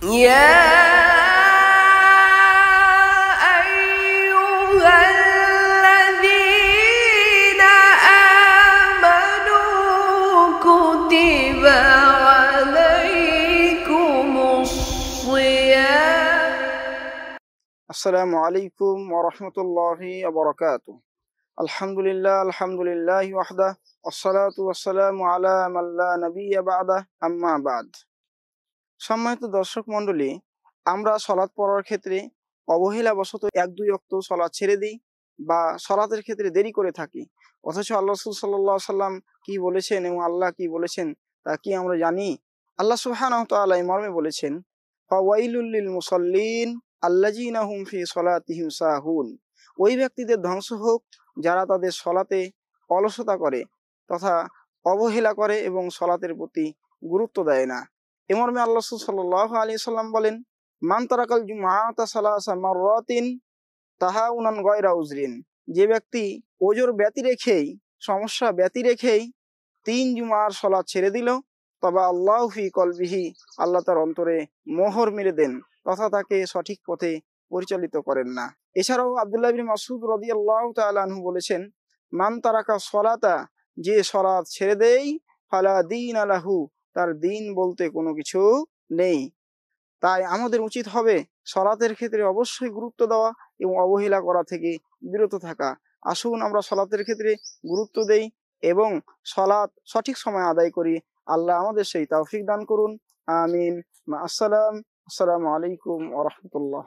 يا أيها الذين آمنوا كتب عليكم الصيام. السلام عليكم ورحمة الله وبركاته. الحمد لله وحده والصلاة والسلام على من لا نبي بعده أما بعد। সম্মানিত দর্শক মণ্ডলী, আমরা সলাৎ পড়ার ক্ষেত্রে অবহেলাবশত 1-2 ওয়াক্ত সলাৎ ছেড়ে দিই বা সলাতের ক্ষেত্রে দেরি করে থাকি, অথচ আল্লাহ রাসূল সাল্লাল্লাহু আলাইহি সাল্লাম কি বলেছেন এবং আল্লাহ কি বলেছেন তা কি আমরা জানি? আল্লাহ সুবহানাহু ওয়া তাআলা এই মর্মে বলেছেন, ফাওয়াইলুল লিল মুসাল্লিন আল্লাযীনা হুম ফি সলাতিহিম সাহুন। ওই ব্যক্তিদের ধ্বংস হোক যারা তাদের সলাতে অলসতা করে তথা অবহেলা করে এবং সলাতের প্রতি গুরুত্ব দেয় না। এ মর্মে আল্লাহ রাসূল সাল্লাল্লাহু আলাইহি সাল্লাম বলেন, মান তারাকাল জুমআতা সালাসা মাররাতিন তাহাউনান গায়রা উজরিন। যে ব্যক্তি ওজর সমস্যা ব্যতি রেখেই 3 জুমার সলাৎ ছেড়ে দিল, তবে আল্লাহু ফি কলবিহি, আল্লাহ তার অন্তরে মোহর মেরে দেন তথা তাকে সঠিক পথে পরিচালিত করেন না। এছাড়াও আব্দুল্লাহ ইবনে মাসউদ রাদিয়াল্লাহু তাআলা আনহু বলেছেন, মান তারাকা সলাতা, যে সলাৎ ছেড়ে দেয়, ফালা দীন আলাহু, তার দিন বলতে কোনো কিছু নেই। তাই আমাদের উচিত হবে সলাতের ক্ষেত্রে অবশ্যই গুরুত্ব দেওয়া এবং অবহেলা করা থেকে বিরত থাকা। আসুন আমরা সলাতের ক্ষেত্রে গুরুত্ব দেই এবং সলাত সঠিক সময় আদায় করি। আল্লাহ আমাদের সেই তৌফিক দান করুন। আমিন। আসসালামু আলাইকুম ওয়া রাহমাতুল্লাহ।